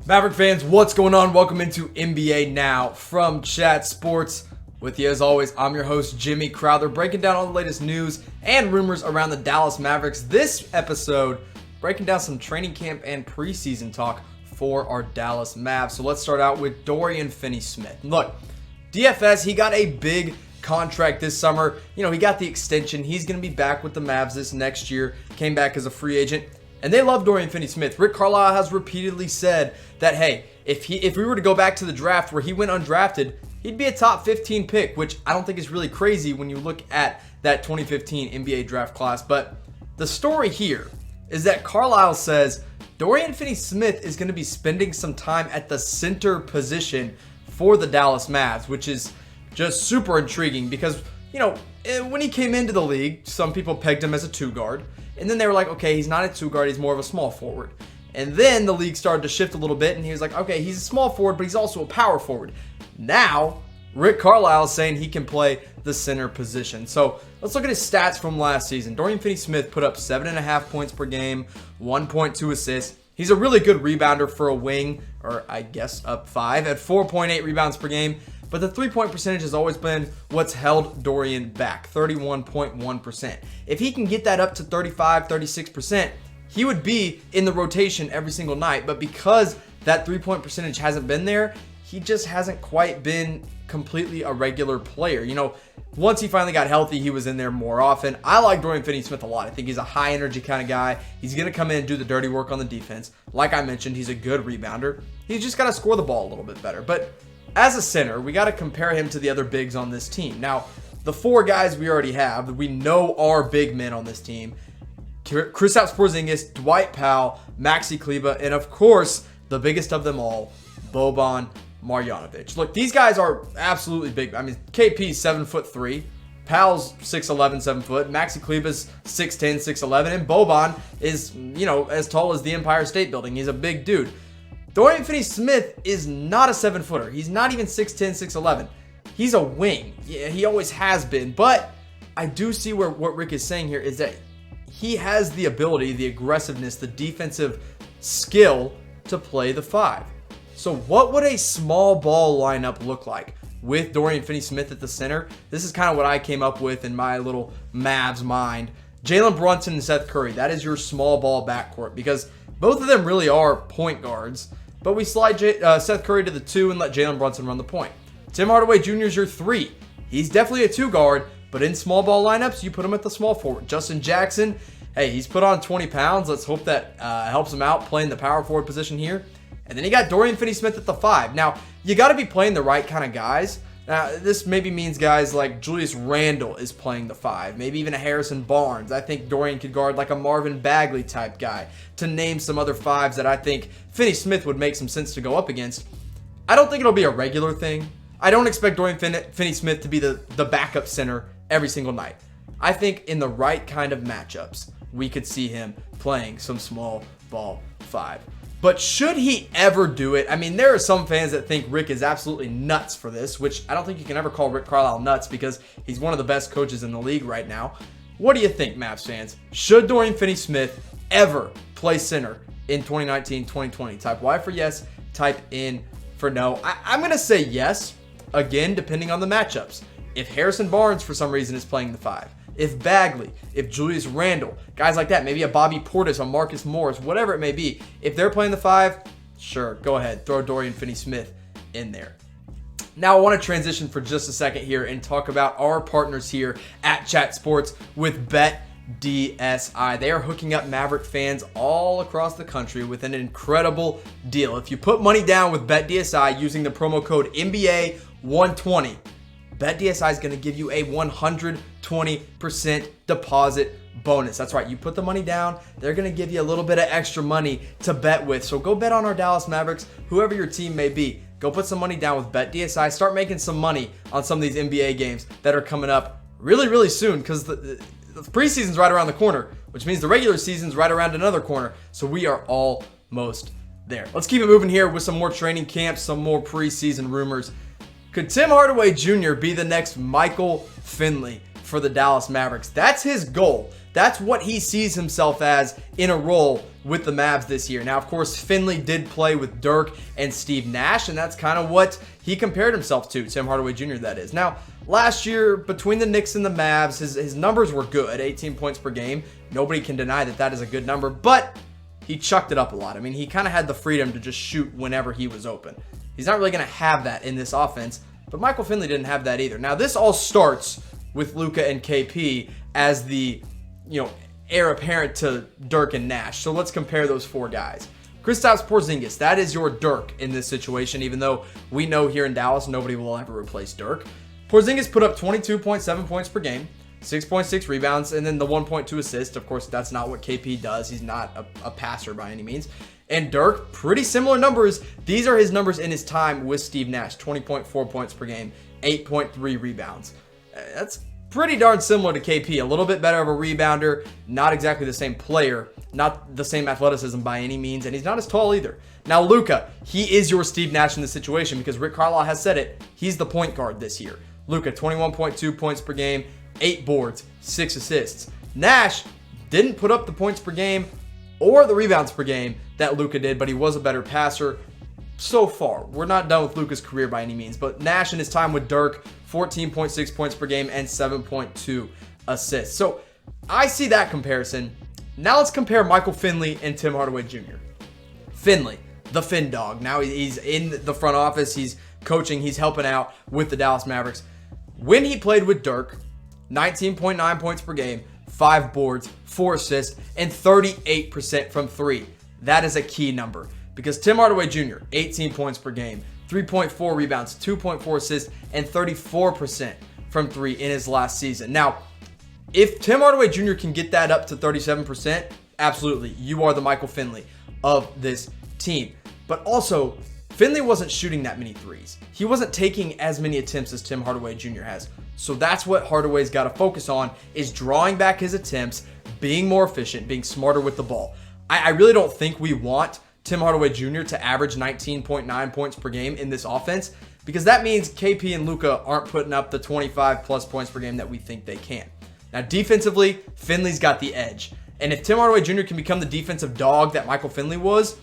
Maverick fans, what's going on? Welcome into NBA Now from Chat Sports. With you as always, I'm your host, Jimmy Crowther, breaking down all the latest news and rumors around the Dallas Mavericks. This episode, breaking down some training camp and preseason talk for our Dallas Mavs. So let's start out with Dorian Finney-Smith. Look, DFS, he got a big contract this summer. You know, he got the extension. He's going to be back with the Mavs this next year. Came back as a free agent. And they love Dorian Finney-Smith. Rick Carlisle has repeatedly said that, hey, if we were to go back to the draft where he went undrafted, he'd be a top 15 pick, which I don't think is really crazy when you look at that 2015 NBA draft class. But the story here is that Carlisle says Dorian Finney-Smith is going to be spending some time at the center position for the Dallas Mavs, which is just super intriguing because, you know, when he came into the league, some people pegged him as a two guard. And then they were like, okay, he's not a two guard, he's more of a small forward. And then the league started to shift a little bit, and he was like, okay, he's a small forward, but he's also a power forward. Now, Rick Carlisle is saying he can play the center position. So let's look at his stats from last season. Dorian Finney-Smith put up 7.5 points per game, 1.2 assists. He's a really good rebounder for a wing, or I guess up 5, at 4.8 rebounds per game. But the three-point percentage has always been what's held Dorian back, 31.1%. If he can get that up to 35, 36%, he would be in the rotation every single night. But because that three-point percentage hasn't been there, he just hasn't quite been completely a regular player. You know, once he finally got healthy, he was in there more often. I like Dorian Finney-Smith a lot. I think he's a high-energy kind of guy. He's going to come in and do the dirty work on the defense. Like I mentioned, he's a good rebounder. He's just got to score the ball a little bit better. But as a center, we got to compare him to the other bigs on this team. Now, the four guys we already have, we know are big men on this team. Kristaps Porzingis, Dwight Powell, Maxi, Kleber, and of course, the biggest of them all, Boban Marjanovic. Look, these guys are absolutely big. I mean, KP's 7'3", Powell's 6'11", 7 foot, Maxi Kleber's 6'10", 6'11", and Boban is, you know, as tall as the Empire State Building. He's a big dude. Dorian Finney-Smith is not a 7-footer. He's not even 6'10", 6'11". He's a wing. Yeah, he always has been. But I do see what Rick is saying here is that he has the ability, the aggressiveness, the defensive skill to play the 5. So what would a small ball lineup look like with Dorian Finney-Smith at the center? This is kind of what I came up with in my little Mavs mind. Jalen Brunson and Seth Curry, that is your small ball backcourt because both of them really are point guards. But we slide Seth Curry to the 2 and let Jalen Brunson run the point. Tim Hardaway Jr. is your 3. He's definitely a 2 guard, but in small ball lineups, you put him at the small forward. Justin Jackson, hey, he's put on 20 pounds. Let's hope that helps him out playing the power forward position here. And then you got Dorian Finney-Smith at the 5. Now, you got to be playing the right kind of guys. Now, this maybe means guys like Julius Randle is playing the 5. Maybe even a Harrison Barnes. I think Dorian could guard like a Marvin Bagley type guy. To name some other 5s that I think Finney-Smith would make some sense to go up against. I don't think it'll be a regular thing. I don't expect Dorian Finney-Smith to be the backup center every single night. I think in the right kind of matchups, we could see him playing some small ball 5. But should he ever do it? I mean, there are some fans that think Rick is absolutely nuts for this, which I don't think you can ever call Rick Carlisle nuts because he's one of the best coaches in the league right now. What do you think, Mavs fans? Should Dorian Finney-Smith ever play center in 2019-2020? Type Y for yes, type in for no. I'm going to say yes, again, depending on the matchups. If Harrison Barnes, for some reason, is playing the 5, if Bagley, if Julius Randle, guys like that, maybe a Bobby Portis, a Marcus Morris, whatever it may be, if they're playing the 5, sure, go ahead, throw Dorian Finney-Smith in there. Now I want to transition for just a second here and talk about our partners here at Chat Sports with BetDSI. They are hooking up Maverick fans all across the country with an incredible deal. If you put money down with BetDSI using the promo code NBA120, BetDSI is going to give you a 120% deposit bonus. That's right. You put the money down, they're going to give you a little bit of extra money to bet with. So go bet on our Dallas Mavericks, whoever your team may be. Go put some money down with BetDSI. Start making some money on some of these NBA games that are coming up really, really soon because the preseason's right around the corner, which means the regular season's right around another corner. So we are almost there. Let's keep it moving here with some more training camps, some more preseason rumors. Could Tim Hardaway Jr. be the next Michael Finley for the Dallas Mavericks? That's his goal. that's what he sees himself as in a role with the Mavs this year. Now, of course, Finley did play with Dirk and Steve Nash, and that's kind of what he compared himself to, Tim Hardaway Jr., that is. Now, last year, between the Knicks and the Mavs, his numbers were good, 18 points per game. Nobody can deny that that is a good number, but he chucked it up a lot. I mean, he kind of had the freedom to just shoot whenever he was open. He's not really going to have that in this offense, but Michael Finley didn't have that either. Now, this all starts with Luka and KP as the, heir apparent to Dirk and Nash. So let's compare those four guys. Kristaps Porzingis, that is your Dirk in this situation, even though we know here in Dallas nobody will ever replace Dirk. Porzingis put up 22.7 points per game, 6.6 rebounds, and then the 1.2 assists. Of course, that's not what KP does. He's not a passer by any means. And Dirk, pretty similar numbers. These are his numbers in his time with Steve Nash, 20.4 points per game, 8.3 rebounds. That's pretty darn similar to KP. A little bit better of a rebounder, not exactly the same player, not the same athleticism by any means, and he's not as tall either. Now, Luka, he is your Steve Nash in this situation because Rick Carlisle has said it. He's the point guard this year. Luka, 21.2 points per game, 8 boards, 6 assists. Nash didn't put up the points per game or the rebounds per game that Luka did, but he was a better passer so far. We're not done with Luka's career by any means, but Nash in his time with Dirk, 14.6 points per game and 7.2 assists. So I see that comparison. Now let's compare Michael Finley and Tim Hardaway Jr. Finley, the Fin Dog. Now he's in the front office. He's coaching. He's helping out with the Dallas Mavericks. When he played with Dirk, 19.9 points per game, 5 boards, 4 assists, and 38% from 3. That is a key number because Tim Hardaway Jr., 18 points per game, 3.4 rebounds, 2.4 assists, and 34% from 3 in his last season. Now, if Tim Hardaway Jr. can get that up to 37%, absolutely, you are the Michael Finley of this team. But also, Finley wasn't shooting that many threes. He wasn't taking as many attempts as Tim Hardaway Jr. has. So that's what Hardaway's got to focus on, is drawing back his attempts, being more efficient, being smarter with the ball. I really don't think we want Tim Hardaway Jr. to average 19.9 points per game in this offense, because that means KP and Luka aren't putting up the 25 plus points per game that we think they can. Now, defensively, Finley's got the edge. And if Tim Hardaway Jr. can become the defensive dog that Michael Finley was,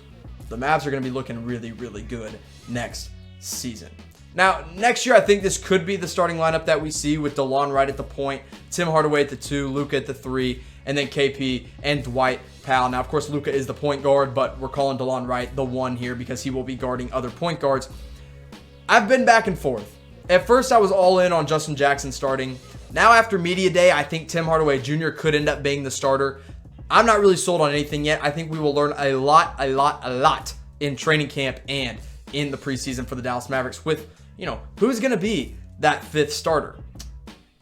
the Mavs are going to be looking really, really good next season. Now, next year, I think this could be the starting lineup that we see with DeLon Wright at the point, Tim Hardaway at the 2, Luka at the 3, and then KP and Dwight Powell. Now, of course, Luka is the point guard, but we're calling DeLon Wright the 1 here because he will be guarding other point guards. I've been back and forth. At first, I was all in on Justin Jackson starting. Now, after Media Day, I think Tim Hardaway Jr. could end up being the starter. I'm not really sold on anything yet. I think we will learn a lot in training camp and in the preseason for the Dallas Mavericks with, who's going to be that 5th starter.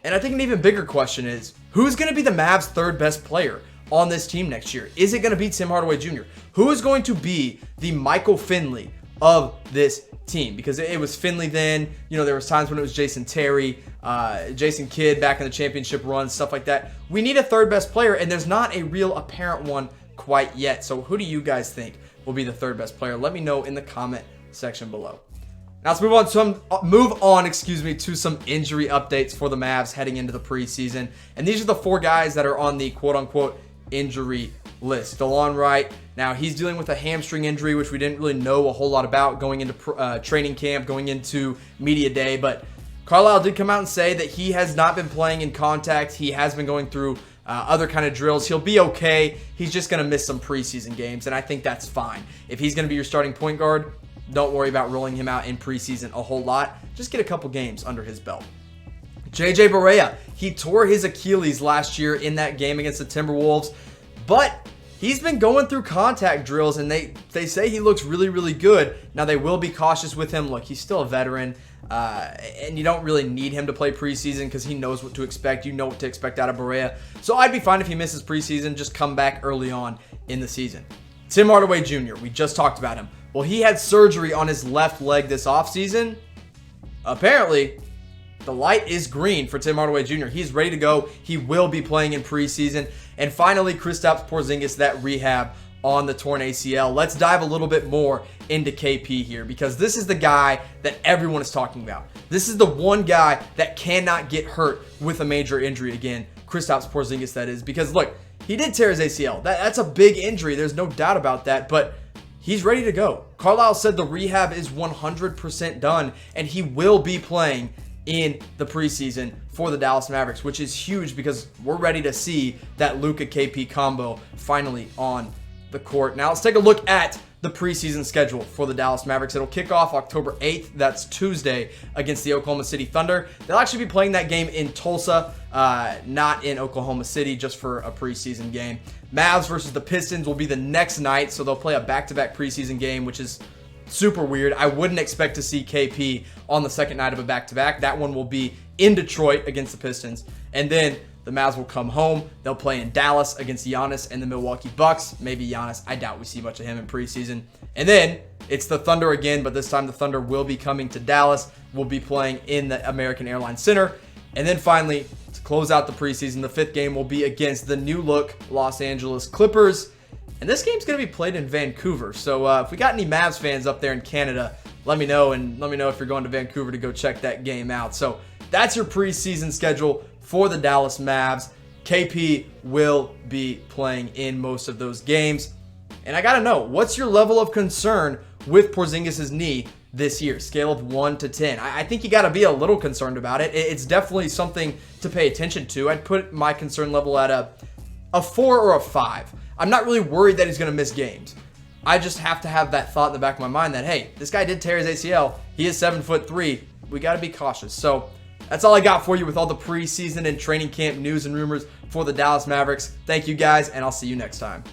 And I think an even bigger question is, who's going to be the Mavs' 3rd best player on this team next year? Is it going to be Tim Hardaway Jr.? Who is going to be the Michael Finley of this team? Because it was Finley then. There was times when it was Jason Terry, Jason Kidd back in the championship run, stuff like that. We need a 3rd best player, and there's not a real apparent one quite yet. So who do you guys think will be the 3rd best player? Let me know in the comment section below. Now let's move on to some injury updates for the Mavs heading into the preseason. And these are the 4 guys that are on the quote-unquote injury list. DeLon Wright, now he's dealing with a hamstring injury, which we didn't really know a whole lot about going into training camp, going into media day. But Carlisle did come out and say that he has not been playing in contact. He has been going through other kind of drills. He'll be okay. He's just going to miss some preseason games, and I think that's fine. If he's going to be your starting point guard, don't worry about rolling him out in preseason a whole lot. Just get a couple games under his belt. JJ Barea, he tore his Achilles last year in that game against the Timberwolves, but he's been going through contact drills, and they say he looks really, really good. Now, they will be cautious with him. Look, he's still a veteran, and you don't really need him to play preseason because he knows what to expect. You know what to expect out of Barea. So I'd be fine if he misses preseason. Just come back early on in the season. Tim Hardaway Jr., we just talked about him. Well, he had surgery on his left leg this offseason. Apparently, the light is green for Tim Hardaway Jr. He's ready to go. He will be playing in preseason. And finally, Kristaps Porzingis, that rehab on the torn ACL. Let's dive a little bit more into KP here because this is the guy that everyone is talking about. This is the one guy that cannot get hurt with a major injury again. Kristaps Porzingis, that is, because look, he did tear his ACL. That's a big injury. There's no doubt about that, but he's ready to go. Carlisle said the rehab is 100% done, and he will be playing in the preseason for the Dallas Mavericks, which is huge because we're ready to see that Luka KP combo finally on the court. Now let's take a look at the preseason schedule for the Dallas Mavericks. It'll kick off October 8th. That's Tuesday against the Oklahoma City Thunder. They'll actually be playing that game in Tulsa, not in Oklahoma City, just for a preseason game. Mavs versus the Pistons will be the next night, so they'll play a back-to-back preseason game, which is super weird. I wouldn't expect to see KP on the second night of a back-to-back. That one will be in Detroit against the Pistons. And then the Mavs will come home. They'll play in Dallas against Giannis and the Milwaukee Bucks. Maybe Giannis. I doubt we see much of him in preseason. And then it's the Thunder again, but this time the Thunder will be coming to Dallas. We'll be playing in the American Airlines Center. And then finally, to close out the preseason, the fifth game will be against the new-look Los Angeles Clippers. And this game's going to be played in Vancouver. So if we got any Mavs fans up there in Canada, let me know. And let me know if you're going to Vancouver to go check that game out. So that's your preseason schedule for the Dallas Mavs. KP will be playing in most of those games. And I got to know, what's your level of concern with Porzingis' knee this year? Scale of 1 to 10. I think you got to be a little concerned about it. It's definitely something to pay attention to. I'd put my concern level at a 4 or a 5. I'm not really worried that he's going to miss games. I just have to have that thought in the back of my mind that, hey, this guy did tear his ACL. He is 7'3". We got to be cautious. So that's all I got for you with all the preseason and training camp news and rumors for the Dallas Mavericks. Thank you guys, and I'll see you next time.